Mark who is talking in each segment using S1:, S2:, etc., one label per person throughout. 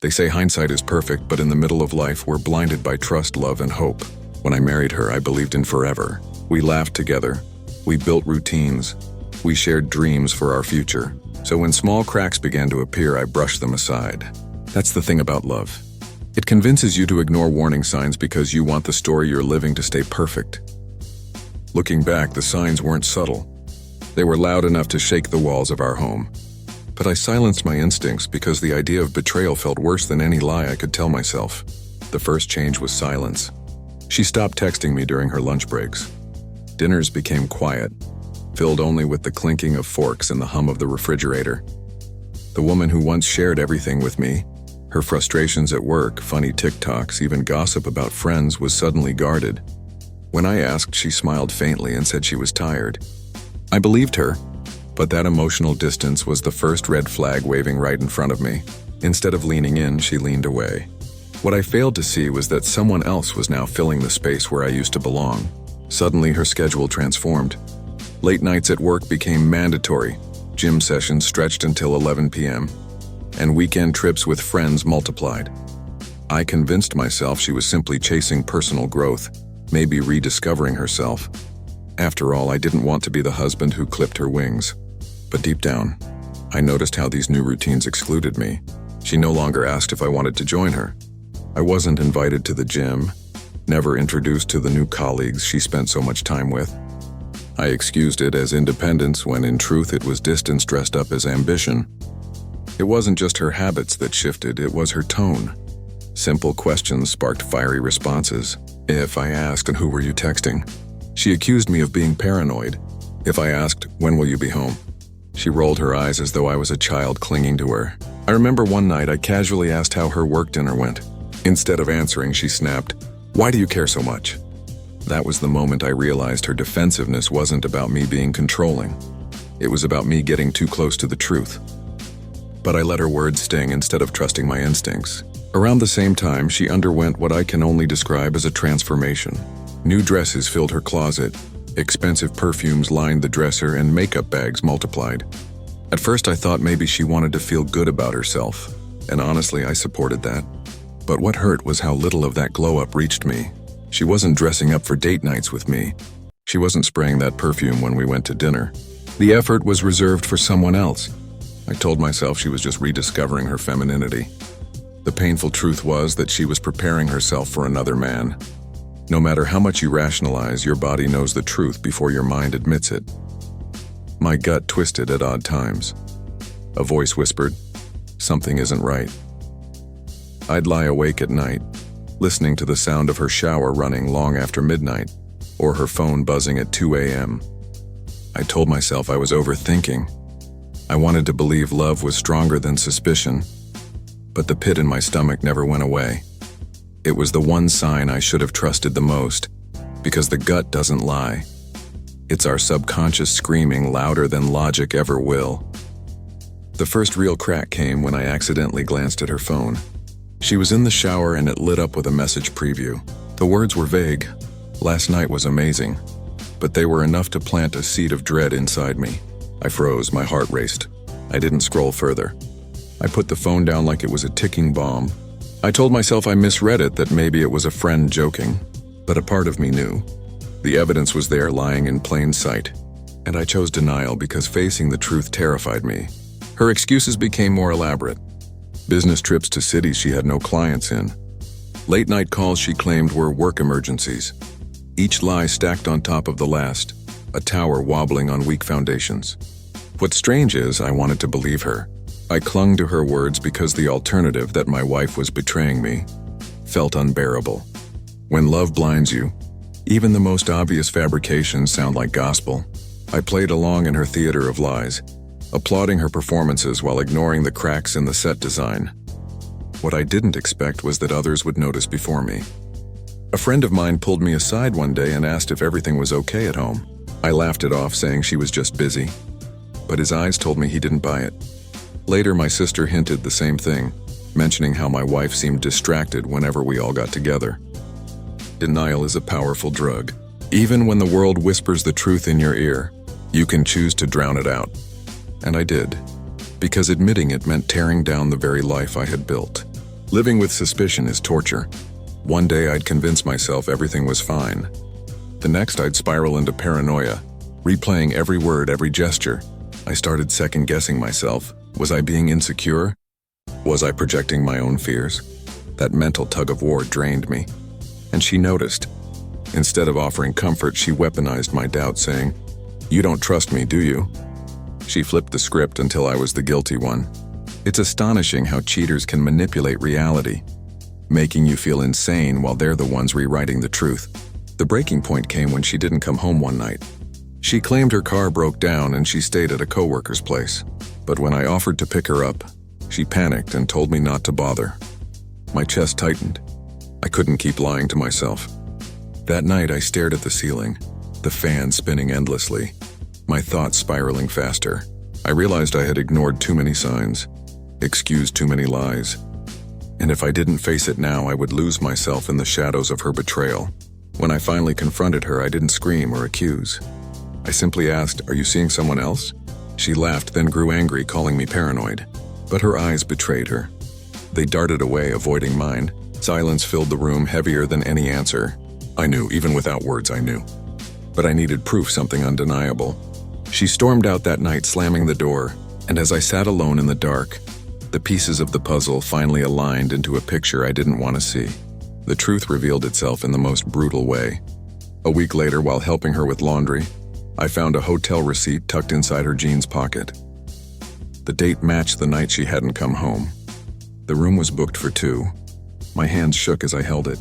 S1: They say hindsight is perfect, but in the middle of life, we're blinded by trust, love, and hope. When I married her, I believed in forever. We laughed together. We built routines. We shared dreams for our future. So when small cracks began to appear, I brushed them aside. That's the thing about love. It convinces you to ignore warning signs because you want the story you're living to stay perfect. Looking back, the signs weren't subtle. They were loud enough to shake the walls of our home. But I silenced my instincts because the idea of betrayal felt worse than any lie I could tell myself. The first change was silence. She stopped texting me during her lunch breaks. Dinners became quiet, filled only with the clinking of forks and the hum of the refrigerator. The woman who once shared everything with me, her frustrations at work, funny TikToks, even gossip about friends, was suddenly guarded. When I asked, she smiled faintly and said she was tired. I believed her, but that emotional distance was the first red flag waving right in front of me. Instead of leaning in, she leaned away. What I failed to see was that someone else was now filling the space where I used to belong. Suddenly, her schedule transformed. Late nights at work became mandatory, gym sessions stretched until 11 p.m., and weekend trips with friends multiplied. I convinced myself she was simply chasing personal growth, maybe rediscovering herself. After all, I didn't want to be the husband who clipped her wings. But deep down, I noticed how these new routines excluded me. She no longer asked if I wanted to join her. I wasn't invited to the gym, never introduced to the new colleagues she spent so much time with. I excused it as independence when in truth it was distance dressed up as ambition. It wasn't just her habits that shifted, it was her tone. Simple questions sparked fiery responses. If I asked, "And who were you texting?" she accused me of being paranoid. If I asked, "When will you be home?" she rolled her eyes as though I was a child clinging to her. I remember one night I casually asked how her work dinner went. Instead of answering, she snapped, "Why do you care so much?" That was the moment I realized her defensiveness wasn't about me being controlling. It was about me getting too close to the truth. But I let her words sting instead of trusting my instincts. Around the same time, she underwent what I can only describe as a transformation. New dresses filled her closet, expensive perfumes lined the dresser, and makeup bags multiplied. At first I thought maybe she wanted to feel good about herself, and honestly I supported that. But what hurt was how little of that glow-up reached me. She wasn't dressing up for date nights with me. She wasn't spraying that perfume when we went to dinner. The effort was reserved for someone else. I told myself she was just rediscovering her femininity. The painful truth was that she was preparing herself for another man. No matter how much you rationalize, your body knows the truth before your mind admits it. My gut twisted at odd times. A voice whispered, "Something isn't right." I'd lie awake at night, listening to the sound of her shower running long after midnight, or her phone buzzing at 2 a.m. I told myself I was overthinking. I wanted to believe love was stronger than suspicion, but the pit in my stomach never went away. It was the one sign I should have trusted the most, because the gut doesn't lie. It's our subconscious screaming louder than logic ever will. The first real crack came when I accidentally glanced at her phone. She was in the shower and it lit up with a message preview. The words were vague. "Last night was amazing," but they were enough to plant a seed of dread inside me. I froze, my heart raced. I didn't scroll further. I put the phone down like it was a ticking bomb. I told myself I misread it, that maybe it was a friend joking, but a part of me knew. The evidence was there, lying in plain sight, and I chose denial because facing the truth terrified me. Her excuses became more elaborate. Business trips to cities she had no clients in. Late night calls she claimed were work emergencies. Each lie stacked on top of the last, a tower wobbling on weak foundations. What's strange is I wanted to believe her. I clung to her words because the alternative, that my wife was betraying me, felt unbearable. When love blinds you, even the most obvious fabrications sound like gospel. I played along in her theater of lies, applauding her performances while ignoring the cracks in the set design. What I didn't expect was that others would notice before me. A friend of mine pulled me aside one day and asked if everything was okay at home. I laughed it off, saying she was just busy, but his eyes told me he didn't buy it. Later, my sister hinted the same thing, mentioning how my wife seemed distracted whenever we all got together. Denial is a powerful drug. Even when the world whispers the truth in your ear, you can choose to drown it out. And I did, because admitting it meant tearing down the very life I had built. Living with suspicion is torture. One day I'd convince myself everything was fine. The next I'd spiral into paranoia, replaying every word, every gesture. I started second-guessing myself. Was I being insecure? Was I projecting my own fears? That mental tug-of-war drained me. And she noticed. Instead of offering comfort, she weaponized my doubt, saying, "You don't trust me, do you?" She flipped the script until I was the guilty one. It's astonishing how cheaters can manipulate reality, making you feel insane while they're the ones rewriting the truth. The breaking point came when she didn't come home one night. She claimed her car broke down and she stayed at a coworker's place. But when I offered to pick her up, she panicked and told me not to bother. My chest tightened. I couldn't keep lying to myself. That night I stared at the ceiling, the fan spinning endlessly, my thoughts spiraling faster. I realized I had ignored too many signs, excused too many lies. And if I didn't face it now, I would lose myself in the shadows of her betrayal. When I finally confronted her, I didn't scream or accuse. I simply asked, "Are you seeing someone else?" She laughed, then grew angry, calling me paranoid. But her eyes betrayed her. They darted away, avoiding mine. Silence filled the room, heavier than any answer. I knew, even without words, I knew. But I needed proof, something undeniable. She stormed out that night, slamming the door, and as I sat alone in the dark, the pieces of the puzzle finally aligned into a picture I didn't want to see. The truth revealed itself in the most brutal way. A week later, while helping her with laundry, I found a hotel receipt tucked inside her jeans pocket. The date matched the night she hadn't come home. The room was booked for 2. My hands shook as I held it.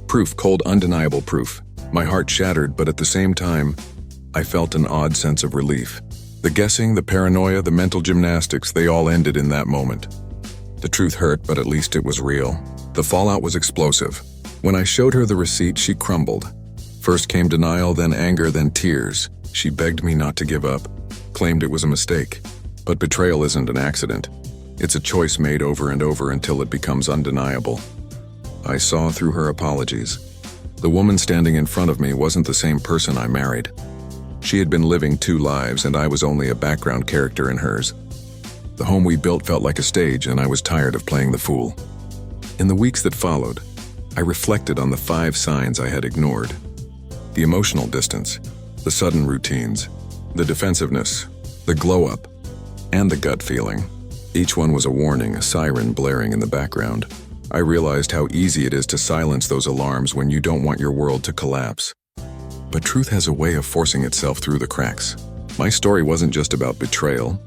S1: Proof, cold, undeniable proof. My heart shattered, but at the same time, I felt an odd sense of relief. The guessing, the paranoia, the mental gymnastics, they all ended in that moment. The truth hurt, but at least it was real. The fallout was explosive. When I showed her the receipt, she crumbled. First came denial, then anger, then tears. She begged me not to give up, claimed it was a mistake. But betrayal isn't an accident. It's a choice made over and over until it becomes undeniable. I saw through her apologies. The woman standing in front of me wasn't the same person I married. She had been living 2 lives, and I was only a background character in hers. The home we built felt like a stage, and I was tired of playing the fool. In the weeks that followed, I reflected on the 5 signs I had ignored. The emotional distance, the sudden routines, the defensiveness, the glow-up, and the gut feeling. Each one was a warning, a siren blaring in the background. I realized how easy it is to silence those alarms when you don't want your world to collapse. But truth has a way of forcing itself through the cracks. My story wasn't just about betrayal.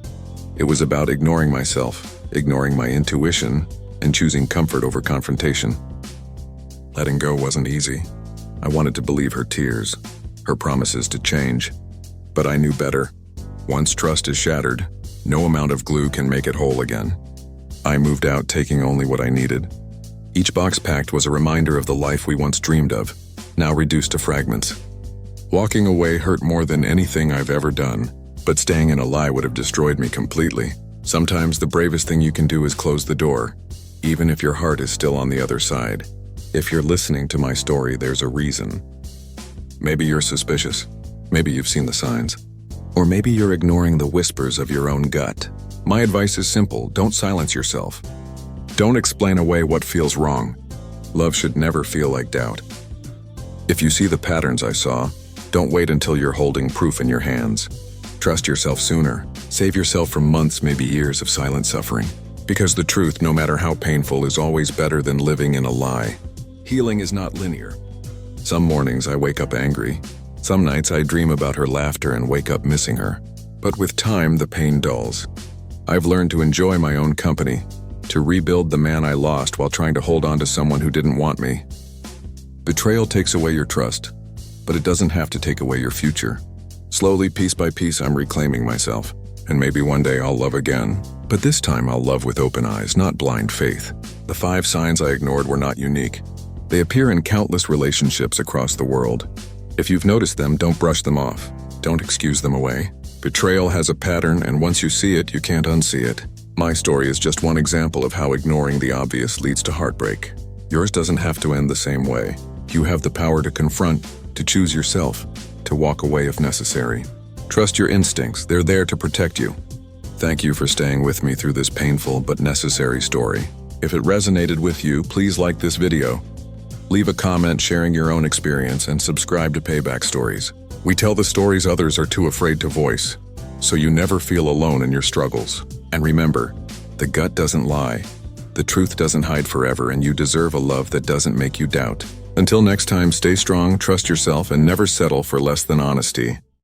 S1: It was about ignoring myself, ignoring my intuition, and choosing comfort over confrontation. Letting go wasn't easy. I wanted to believe her tears, her promises to change. But I knew better. Once trust is shattered, no amount of glue can make it whole again. I moved out, taking only what I needed. Each box packed was a reminder of the life we once dreamed of, now reduced to fragments. Walking away hurt more than anything I've ever done, but staying in a lie would have destroyed me completely. Sometimes the bravest thing you can do is close the door, even if your heart is still on the other side. If you're listening to my story, there's a reason. Maybe you're suspicious. Maybe you've seen the signs. Or maybe you're ignoring the whispers of your own gut. My advice is simple: don't silence yourself. Don't explain away what feels wrong. Love should never feel like doubt. If you see the patterns I saw, don't wait until you're holding proof in your hands. Trust yourself sooner. Save yourself from months, maybe years of silent suffering. Because the truth, no matter how painful, is always better than living in a lie. Healing is not linear. Some mornings I wake up angry. Some nights I dream about her laughter and wake up missing her. But with time, the pain dulls. I've learned to enjoy my own company, to rebuild the man I lost while trying to hold on to someone who didn't want me. Betrayal takes away your trust, but it doesn't have to take away your future. Slowly, piece by piece, I'm reclaiming myself. And maybe one day I'll love again. But this time I'll love with open eyes, not blind faith. The 5 signs I ignored were not unique. They appear in countless relationships across the world. If you've noticed them, don't brush them off. Don't excuse them away. Betrayal has a pattern, and once you see it, you can't unsee it. My story is just one example of how ignoring the obvious leads to heartbreak. Yours doesn't have to end the same way. You have the power to confront, to choose yourself, to walk away if necessary. Trust your instincts. They're there to protect you. Thank you for staying with me through this painful but necessary story. If it resonated with you, please like this video. Leave a comment sharing your own experience and subscribe to Payback Stories. We tell the stories others are too afraid to voice, so you never feel alone in your struggles. And remember, the gut doesn't lie, the truth doesn't hide forever, and you deserve a love that doesn't make you doubt. Until next time, stay strong, trust yourself, and never settle for less than honesty.